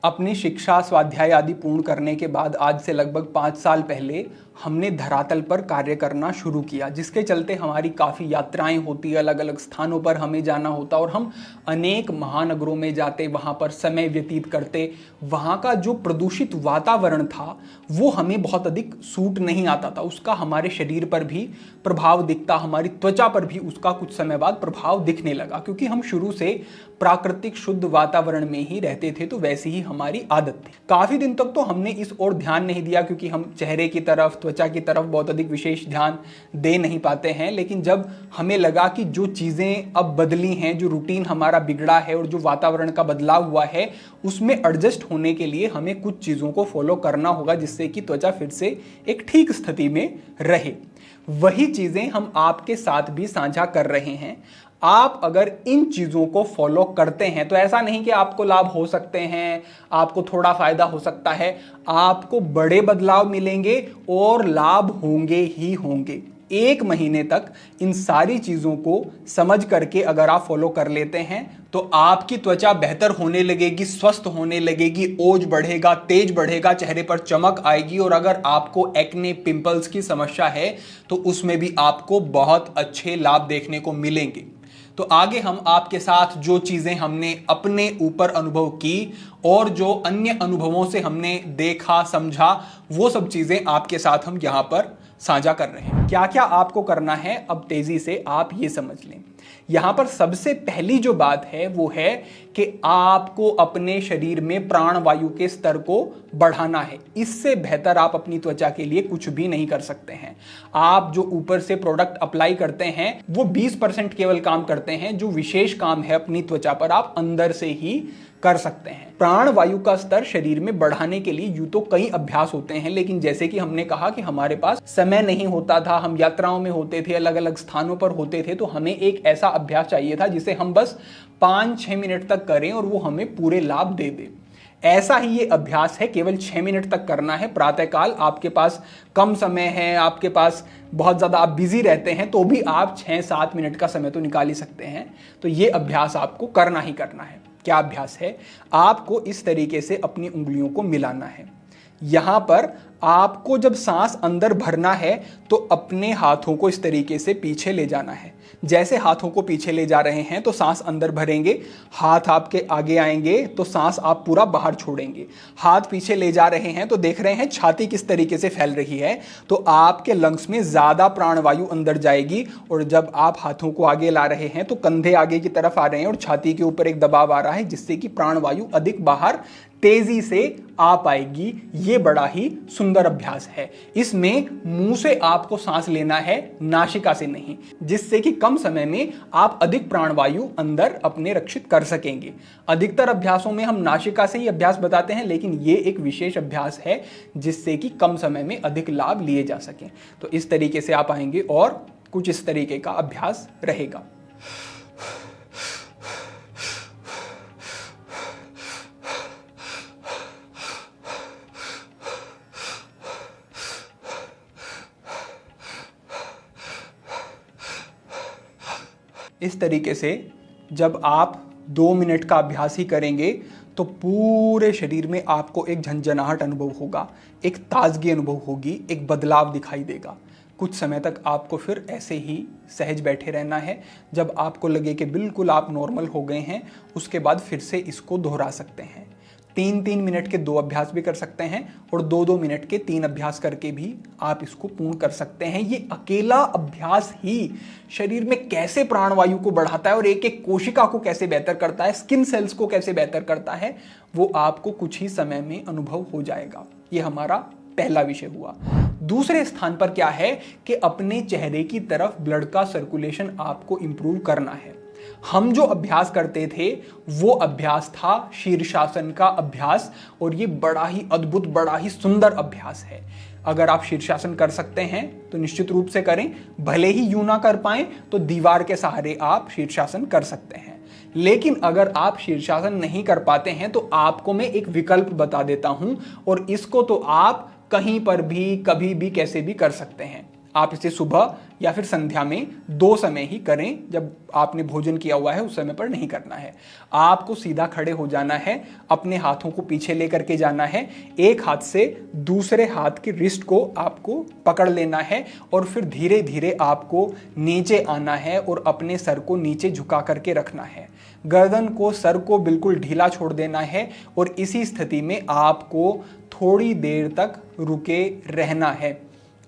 अपनी शिक्षा स्वाध्याय आदि पूर्ण करने के बाद आज से लगभग 5 साल पहले हमने धरातल पर कार्य करना शुरू किया, जिसके चलते हमारी काफ़ी यात्राएं होती, अलग अलग स्थानों पर हमें जाना होता और हम अनेक महानगरों में जाते, वहाँ पर समय व्यतीत करते। वहाँ का जो प्रदूषित वातावरण था वो हमें बहुत अधिक सूट नहीं आता था, उसका हमारे शरीर पर भी प्रभाव दिखता, हमारी त्वचा पर भी उसका कुछ समय बाद प्रभाव दिखने लगा, क्योंकि हम शुरू से प्राकृतिक शुद्ध वातावरण में ही रहते थे, तो वैसी ही हमारी आदत थी। काफ़ी दिन तक तो हमने इस ओर ध्यान नहीं दिया, क्योंकि हम चेहरे की तरफ, त्वचा की तरफ बहुत अधिक विशेष ध्यान दे नहीं पाते हैं। लेकिन जब हमें लगा कि जो चीज़ें अब बदली हैं, जो रूटीन हमारा बिगड़ा है और जो वातावरण का बदलाव हुआ है, उसमें एडजस्ट होने के लिए हमें कुछ चीज़ों को फॉलो करना होगा, जिससे कि त्वचा फिर से एक ठीक स्थिति में रहे। वही चीज़ें हम आपके साथ भी साझा कर रहे हैं। आप अगर इन चीज़ों को फॉलो करते हैं तो ऐसा नहीं कि आपको लाभ हो सकते हैं, आपको थोड़ा फायदा हो सकता है, आपको बड़े बदलाव मिलेंगे और लाभ होंगे ही होंगे। 1 महीने तक इन सारी चीज़ों को समझ करके अगर आप फॉलो कर लेते हैं तो आपकी त्वचा बेहतर होने लगेगी, स्वस्थ होने लगेगी, ओज बढ़ेगा, तेज बढ़ेगा, चेहरे पर चमक आएगी। और अगर आपको एक्ने, पिंपल्स की समस्या है तो उसमें भी आपको बहुत अच्छे लाभ देखने को मिलेंगे। तो आगे हम आपके साथ जो चीज़ें हमने अपने ऊपर अनुभव की और जो अन्य अनुभवों से हमने देखा, समझा, वो सब चीज़ें आपके साथ हम यहाँ पर साझा कर रहे हैं। क्या क्या आपको करना है अब तेज़ी से आप ये समझ लें। यहाँ पर सबसे पहली जो बात है वो है कि आपको अपने शरीर में प्राणवायु के स्तर को बढ़ाना है। इससे बेहतर आप अपनी त्वचा के लिए कुछ भी नहीं कर सकते हैं। आप जो ऊपर से प्रोडक्ट अप्लाई करते हैं वो 20% केवल काम करते हैं। जो विशेष काम है अपनी त्वचा पर आप अंदर से ही कर सकते हैं। प्राणवायु का स्तर शरीर में बढ़ाने के लिए यूं तो कई अभ्यास होते हैं, लेकिन जैसे कि हमने कहा कि हमारे पास समय नहीं होता था, हम यात्राओं में होते थे, अलग अलग स्थानों पर होते थे, तो हमें एक ऐसा अभ्यास चाहिए था जिसे हम बस 5-6 मिनट तक करें और वो हमें पूरे लाभ दे दे। ऐसा ही ये अभ्यास है, केवल 6 मिनट तक करना है। प्रातःकाल आपके पास कम समय है, आपके पास बहुत ज़्यादा आप बिजी रहते हैं, तो भी आप 6-7 मिनट का समय तो निकाल ही सकते हैं। तो ये अभ्यास आपको करना ही करना है। क्या अभ्यास है? आपको इस तरीके से अपनी उंगलियों को मिलाना है। यहां पर आपको जब सांस अंदर भरना है तो अपने हाथों को इस तरीके से पीछे ले जाना है। जैसे हाथों को पीछे ले जा रहे हैं तो सांस अंदर भरेंगे, हाथ आपके आगे आएंगे तो सांस आप पूरा बाहर छोड़ेंगे। हाथ पीछे ले जा रहे हैं तो देख रहे हैं छाती किस तरीके से फैल रही है, तो आपके लंग्स में ज्यादा प्राणवायु अंदर जाएगी। और जब आप हाथों को आगे ला रहे हैं तो कंधे आगे की तरफ आ रहे हैं और छाती के ऊपर एक दबाव आ रहा है, जिससे कि प्राणवायु अधिक बाहर तेजी से आ पाएगी। ये बड़ा ही सुंदर अभ्यास है। इसमें मुंह से आपको सांस लेना है, नासिका से नहीं, जिससे कि कम समय में आप अधिक प्राणवायु अंदर अपने रक्षित कर सकेंगे। अधिकतर अभ्यासों में हम नासिका से ही अभ्यास बताते हैं, लेकिन ये एक विशेष अभ्यास है जिससे कि कम समय में अधिक लाभ लिए जा सकें। तो इस तरीके से आप आएंगे और कुछ इस तरीके का अभ्यास रहेगा। इस तरीके से जब आप 2 मिनट का अभ्यास ही करेंगे तो पूरे शरीर में आपको एक झंझनाहट अनुभव होगा, एक ताजगी अनुभव होगी, एक बदलाव दिखाई देगा। कुछ समय तक आपको फिर ऐसे ही सहज बैठे रहना है। जब आपको लगे कि बिल्कुल आप नॉर्मल हो गए हैं, उसके बाद फिर से इसको दोहरा सकते हैं। 3-3 मिनट के 2 अभ्यास भी कर सकते हैं और 2-2 मिनट के 3 अभ्यास करके भी आप इसको पूर्ण कर सकते हैं। ये अकेला अभ्यास ही शरीर में कैसे प्राणवायु को बढ़ाता है और एक एक कोशिका को कैसे बेहतर करता है, स्किन सेल्स को कैसे बेहतर करता है, वो आपको कुछ ही समय में अनुभव हो जाएगा। ये हमारा पहला विषय हुआ। दूसरे स्थान पर क्या है कि अपने चेहरे की तरफ ब्लड का सर्कुलेशन आपको इंप्रूव करना है। हम जो अभ्यास करते थे वो अभ्यास था शीर्षासन का अभ्यास, और ये बड़ा ही अद्भुत, बड़ा ही सुंदर अभ्यास है। अगर आप शीर्षासन कर सकते हैं तो निश्चित रूप से करें। भले ही यूं ना कर पाएं तो दीवार के सहारे आप शीर्षासन कर सकते हैं। लेकिन अगर आप शीर्षासन नहीं कर पाते हैं तो आपको मैं एक विकल्प बता देता हूं, और इसको तो आप कहीं पर भी, कभी भी, कैसे भी कर सकते हैं। आप इसे सुबह या फिर संध्या में 2 समय ही करें। जब आपने भोजन किया हुआ है उस समय पर नहीं करना है। आपको सीधा खड़े हो जाना है, अपने हाथों को पीछे लेकर के जाना है, एक हाथ से दूसरे हाथ की रिस्ट को आपको पकड़ लेना है और फिर धीरे धीरे आपको नीचे आना है और अपने सर को नीचे झुका करके रखना है। गर्दन को, सर को बिल्कुल ढीला छोड़ देना है और इसी स्थिति में आपको थोड़ी देर तक रुके रहना है।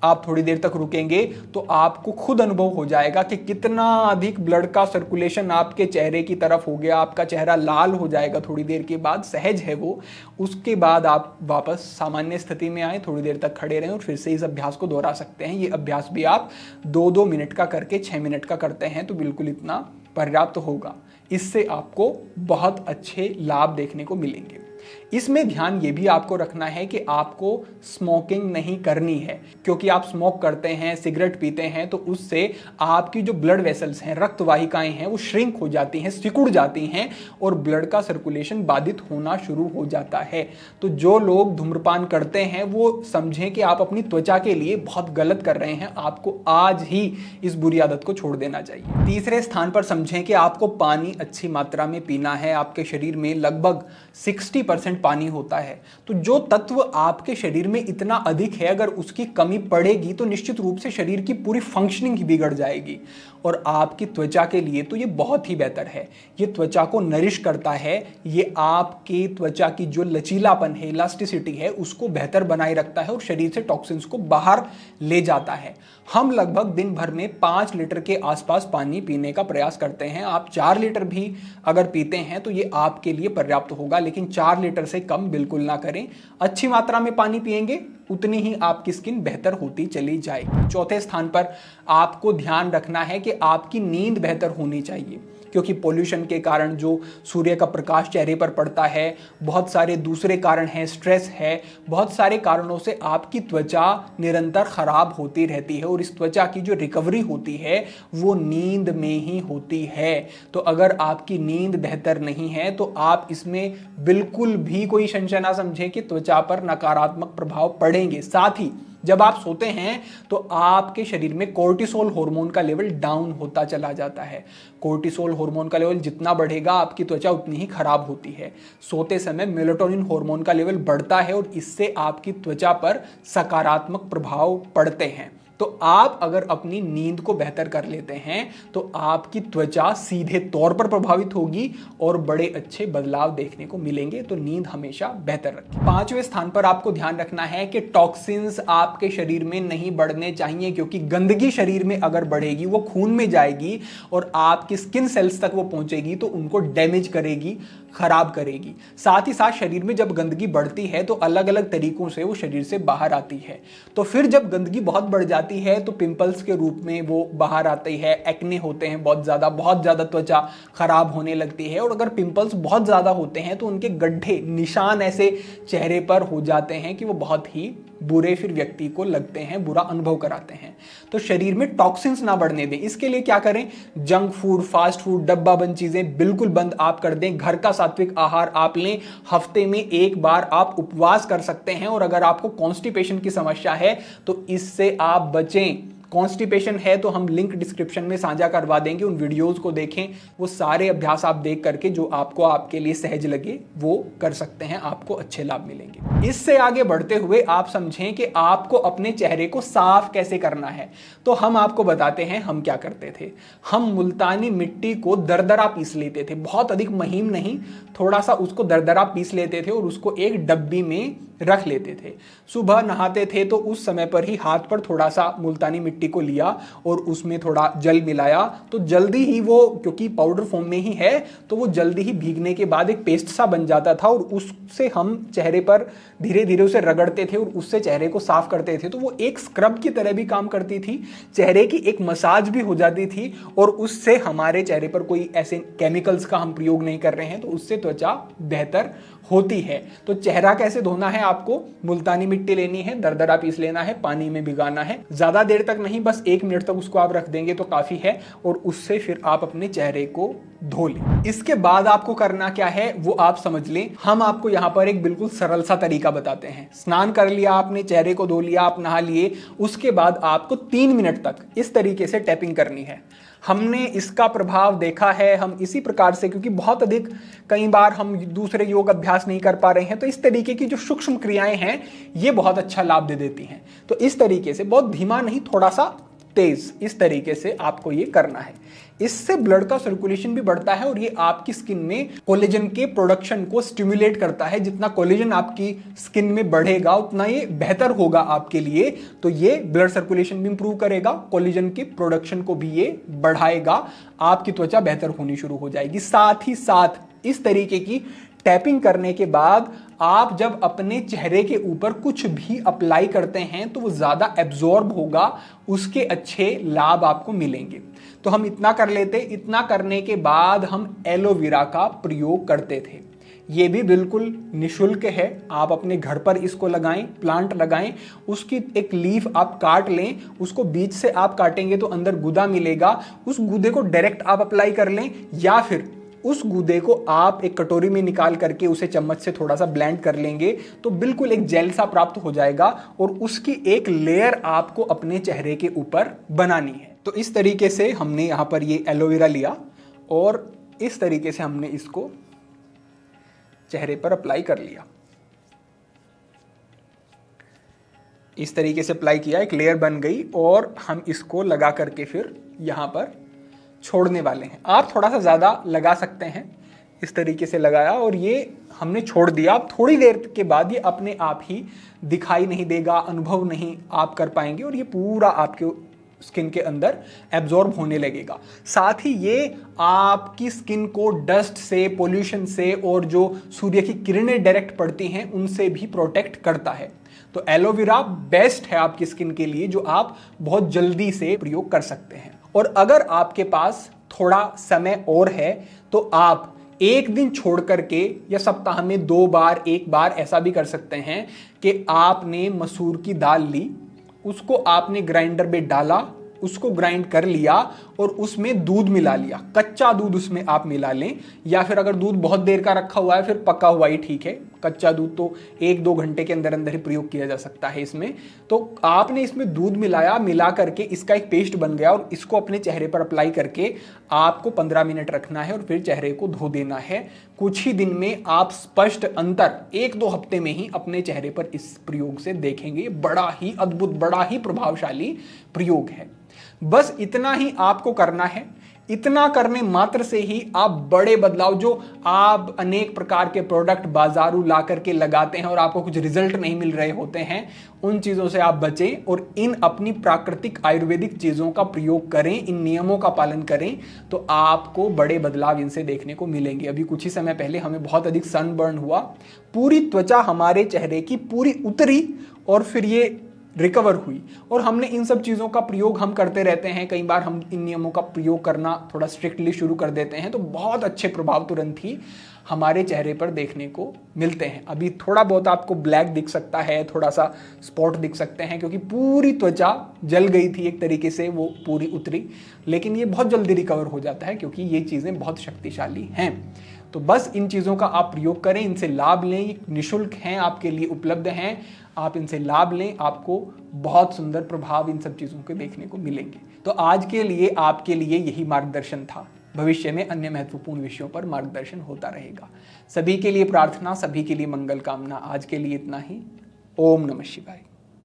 आप थोड़ी देर तक रुकेंगे तो आपको खुद अनुभव हो जाएगा कि कितना अधिक ब्लड का सर्कुलेशन आपके चेहरे की तरफ हो गया। आपका चेहरा लाल हो जाएगा थोड़ी देर के बाद, सहज है वो। उसके बाद आप वापस सामान्य स्थिति में आए, थोड़ी देर तक खड़े रहें और फिर से इस अभ्यास को दोहरा सकते हैं। ये अभ्यास भी आप 2-2 मिनट का करके 6 मिनट का करते हैं तो बिल्कुल इतना पर्याप्त होगा। इससे आपको बहुत अच्छे लाभ देखने को मिलेंगे। इसमें ध्यान ये भी आपको रखना है कि आपको स्मोकिंग नहीं करनी है, क्योंकि आप स्मोक करते हैं, सिगरेट पीते हैं तो उससे आपकी जो ब्लड वेसल्स हैं, रक्त वाहिकाएं हैं, वो श्रिंक हो जाती हैं, सिकुड़ जाती हैं और ब्लड का सर्कुलेशन बाधित होना शुरू हो जाता है। तो जो लोग धूम्रपान करते हैं वो समझें कि आप अपनी त्वचा के लिए बहुत गलत कर रहे हैं। आपको आज ही इस बुरी आदत को छोड़ देना चाहिए। तीसरे स्थान पर समझें कि आपको पानी अच्छी मात्रा में पीना है। आपके शरीर में लगभग 60% पानी होता है, तो जो तत्व आपके शरीर में इतना अधिक है, अगर उसकी कमी पड़ेगी तो निश्चित रूप से शरीर की पूरी फंक्शनिंग ही बिगड़ जाएगी। और आपकी त्वचा के लिए तो ये बहुत ही बेहतर है। ये त्वचा को नरिश करता है, ये आपकी त्वचा की जो लचीलापन है, इलास्टिसिटी है, उसको बेहतर बनाए रखता है और शरीर से टॉक्सिन्स को बाहर ले जाता है। हम लगभग दिन भर में 5 लीटर के आसपास पानी पीने का प्रयास करते हैं। आप 4 लीटर भी अगर पीते हैं तो ये आपके लिए पर्याप्त होगा, लेकिन 4 लीटर से कम बिल्कुल ना करें। अच्छी मात्रा में पानी पिएंगे उतनी ही आपकी स्किन बेहतर होती चली जाएगी। चौथे स्थान पर आपको ध्यान रखना है कि आपकी नींद बेहतर होनी चाहिए, क्योंकि पोल्यूशन के कारण जो सूर्य का प्रकाश चेहरे पर पड़ता है, बहुत सारे दूसरे कारण हैं, स्ट्रेस है, बहुत सारे कारणों से आपकी त्वचा निरंतर खराब होती रहती है और इस त्वचा की जो रिकवरी होती है वो नींद में ही होती है। तो अगर आपकी नींद बेहतर नहीं है तो आप इसमें बिल्कुल भी कोई संशय ना समझें कि त्वचा पर नकारात्मक प्रभाव पड़ेंगे। साथ ही जब आप सोते हैं तो आपके शरीर में कोर्टिसोल हार्मोन का लेवल डाउन होता चला जाता है। कोर्टिसोल हार्मोन का लेवल जितना बढ़ेगा आपकी त्वचा उतनी ही खराब होती है। सोते समय मेलाटोनिन हार्मोन का लेवल बढ़ता है और इससे आपकी त्वचा पर सकारात्मक प्रभाव पड़ते हैं। तो आप अगर अपनी नींद को बेहतर कर लेते हैं तो आपकी त्वचा सीधे तौर पर प्रभावित होगी और बड़े अच्छे बदलाव देखने को मिलेंगे। तो नींद हमेशा बेहतर रखें। 5वें स्थान पर आपको ध्यान रखना है कि टॉक्सिन्स आपके शरीर में नहीं बढ़ने चाहिए, क्योंकि गंदगी शरीर में अगर बढ़ेगी वो खून में जाएगी और आपकी स्किन सेल्स तक वो पहुंचेगी तो उनको डैमेज करेगी, खराब करेगी। साथ ही साथ शरीर में जब गंदगी बढ़ती है तो अलग अलग तरीकों से वो शरीर से बाहर आती है। तो फिर जब गंदगी बहुत बढ़ जाती है तो पिंपल्स के रूप में वो बाहर आती है, एक्ने होते हैं बहुत ज़्यादा त्वचा खराब होने लगती है। और अगर पिंपल्स बहुत ज़्यादा होते हैं तो उनके गड्ढे, निशान ऐसे चेहरे पर हो जाते हैं कि वो बहुत ही बुरे फिर व्यक्ति को लगते हैं, बुरा अनुभव कराते हैं। तो शरीर में टॉक्सिन्स ना बढ़ने दें। इसके लिए क्या करें? जंक फूड, फास्ट फूड, डब्बा बंद चीजें बिल्कुल बंद आप कर दें। घर का सात्विक आहार आप लें। हफ्ते में 1 बार आप उपवास कर सकते हैं। और अगर आपको कॉन्स्टिपेशन की समस्या है तो इससे आप बचें। कॉन्स्टिपेशन है तो हम लिंक डिस्क्रिप्शन में साझा करवा देंगे, उन वीडियोस को देखें। वो सारे अभ्यास आप देख करके जो आपको आपके लिए सहज लगे वो कर सकते हैं, आपको अच्छे लाभ मिलेंगे। इससे आगे बढ़ते हुए आप समझें कि आपको अपने चेहरे को साफ कैसे करना है। तो हम आपको बताते हैं हम क्या करते थे। हम मुल्तानी मिट्टी को दरदरा पीस लेते थे, बहुत अधिक महीन नहीं, थोड़ा सा उसको दरदरा पीस लेते थे और उसको एक डब्बी में रख लेते थे। सुबह नहाते थे तो उस समय पर ही हाथ पर थोड़ा सा मुल्तानी मिट्टी को लिया और उसमें थोड़ा जल मिलाया तो जल्दी ही वो, क्योंकि पाउडर फॉर्म में ही है, तो वो जल्दी ही भीगने के बाद एक पेस्ट सा बन जाता था और उससे हम चेहरे पर धीरे धीरे उसे रगड़ते थे और उससे चेहरे को साफ करते थे। तो वो एक स्क्रब की तरह भी काम करती थी, चेहरे की एक मसाज भी हो जाती थी और उससे हमारे चेहरे पर कोई ऐसे केमिकल्स का हम प्रयोग नहीं कर रहे हैं तो उससे त्वचा बेहतर होती है। तो चेहरा कैसे धोना है आपको मुल्तानी मिट्टी लेनी है, दरदरा पीस लेना है, पानी में भिगाना है, ज्यादा देर तक नहीं, बस 1 मिनट तक उसको आप रख देंगे तो काफी है, और उससे फिर आप अपने चेहरे को धो लें। इसके बाद आपको करना क्या है वो आप समझ लें। हम आपको यहाँ पर एक बिल्कुल सरल सा तरीका बताते हैं। स्नान कर लिया आपने, चेहरे को धो लिया, आप नहा लिए, उसके बाद आपको 3 मिनट तक इस तरीके से टैपिंग करनी है। हमने इसका प्रभाव देखा है, हम इसी प्रकार से, क्योंकि बहुत अधिक कई बार हम दूसरे योग अभ्यास नहीं कर पा रहे हैं, तो इस तरीके की जो सूक्ष्म क्रियाएं हैं ये बहुत अच्छा लाभ दे देती हैं। तो इस तरीके से, बहुत धीमा नहीं, थोड़ा सा तेज, इस तरीके से आपको ये करना है। इससे ब्लड का सर्कुलेशन भी बढ़ता है और ये आपकी स्किन में कोलेजन के प्रोडक्शन को स्टिमुलेट करता है। जितना कोलेजन आपकी स्किन में बढ़ेगा उतना ये बेहतर होगा आपके लिए। तो ये ब्लड सर्कुलेशन भी इंप्रूव करेगा, कोलेजन के प्रोडक्शन को भी ये बढ़ाएगा, आपकी त्वचा बेहतर होनी शुरू हो जाएगी। साथ ही साथ इस तरीके की टैपिंग करने के बाद आप जब अपने चेहरे के ऊपर कुछ भी अप्लाई करते हैं तो वो ज्यादा एब्जॉर्ब होगा, उसके अच्छे लाभ आपको मिलेंगे। तो हम इतना कर लेते, इतना करने के बाद हम एलोवेरा का प्रयोग करते थे। ये भी बिल्कुल निशुल्क है, आप अपने घर पर इसको लगाएं, प्लांट लगाएं, उसकी एक लीफ आप काट लें, उसको बीच से आप काटेंगे तो अंदर गुदा मिलेगा, उस गुदे को डायरेक्ट आप अप्लाई कर लें, या फिर उस गूदे को आप एक कटोरी में निकाल करके उसे चम्मच से थोड़ा सा ब्लेंड कर लेंगे तो बिल्कुल एक जेल सा प्राप्त हो जाएगा, और उसकी एक लेयर आपको अपने चेहरे के ऊपर बनानी है। तो इस तरीके से हमने यहाँ पर ये एलोवेरा लिया और इस तरीके से हमने इसको चेहरे पर अप्लाई कर लिया। इस तरीके से अप्लाई किया, एक लेयर बन गई, और हम इसको लगा करके फिर यहाँ पर छोड़ने वाले हैं। आप थोड़ा सा ज़्यादा लगा सकते हैं, इस तरीके से लगाया और ये हमने छोड़ दिया। अब थोड़ी देर के बाद ये अपने आप ही दिखाई नहीं देगा, अनुभव नहीं आप कर पाएंगे, और ये पूरा आपके स्किन के अंदर एब्जॉर्ब होने लगेगा। साथ ही ये आपकी स्किन को डस्ट से, पोल्यूशन से और जो सूर्य की किरणें डायरेक्ट पड़ती हैं उनसे भी प्रोटेक्ट करता है। तो एलोवेरा बेस्ट है आपकी स्किन के लिए, जो आप बहुत जल्दी से प्रयोग कर सकते हैं। और अगर आपके पास थोड़ा समय और है तो आप एक दिन छोड़ करके या सप्ताह में 2 बार, 1 बार ऐसा भी कर सकते हैं कि आपने मसूर की दाल ली, उसको आपने ग्राइंडर में डाला, उसको ग्राइंड कर लिया और उसमें दूध मिला लिया, कच्चा दूध उसमें आप मिला लें, या फिर अगर दूध बहुत देर का रखा हुआ है फिर पका हुआ ही ठीक है। कच्चा दूध तो 1-2 घंटे के अंदर अंदर ही प्रयोग किया जा सकता है इसमें। तो आपने इसमें दूध मिलाया, मिला करके इसका एक पेस्ट बन गया, और इसको अपने चेहरे पर अप्लाई करके आपको 15 मिनट रखना है और फिर चेहरे को धो देना है। कुछ ही दिन में आप स्पष्ट अंतर 1-2 हफ्ते में ही अपने चेहरे पर इस प्रयोग से देखेंगे। बड़ा ही अद्भुत, बड़ा ही प्रभावशाली प्रयोग है। बस इतना ही आपको करना है। इतना करने मात्र से ही आप बड़े बदलाव, जो आप अनेक प्रकार के प्रोडक्ट बाजारू ला करके लगाते हैं और आपको कुछ रिजल्ट नहीं मिल रहे होते हैं, उन चीज़ों से आप बचें और इन अपनी प्राकृतिक आयुर्वेदिक चीज़ों का प्रयोग करें, इन नियमों का पालन करें, तो आपको बड़े बदलाव इनसे देखने को मिलेंगे। अभी कुछ ही समय पहले हमें बहुत अधिक सनबर्न हुआ, पूरी त्वचा हमारे चेहरे की पूरी उतरी और फिर ये रिकवर हुई। और हमने इन सब चीज़ों का प्रयोग हम करते रहते हैं। कई बार हम इन नियमों का प्रयोग करना थोड़ा स्ट्रिक्टली शुरू कर देते हैं तो बहुत अच्छे प्रभाव तुरंत ही हमारे चेहरे पर देखने को मिलते हैं। अभी थोड़ा बहुत आपको ब्लैक दिख सकता है, थोड़ा सा स्पॉट दिख सकते हैं, क्योंकि पूरी त्वचा जल गई थी एक तरीके से, वो पूरी उतरी, लेकिन ये बहुत जल्दी रिकवर हो जाता है क्योंकि ये चीज़ें बहुत शक्तिशाली हैं। तो बस इन चीज़ों का आप प्रयोग करें, इनसे लाभ लें, ये निःशुल्क हैं, आपके लिए उपलब्ध हैं, आप इनसे लाभ लें, आपको बहुत सुंदर प्रभाव इन सब चीज़ों के देखने को मिलेंगे। तो आज के लिए आपके लिए यही मार्गदर्शन था। भविष्य में अन्य महत्वपूर्ण विषयों पर मार्गदर्शन होता रहेगा। सभी के लिए प्रार्थना, सभी के लिए मंगल कामना। आज के लिए इतना ही। ओम नमः शिवाय।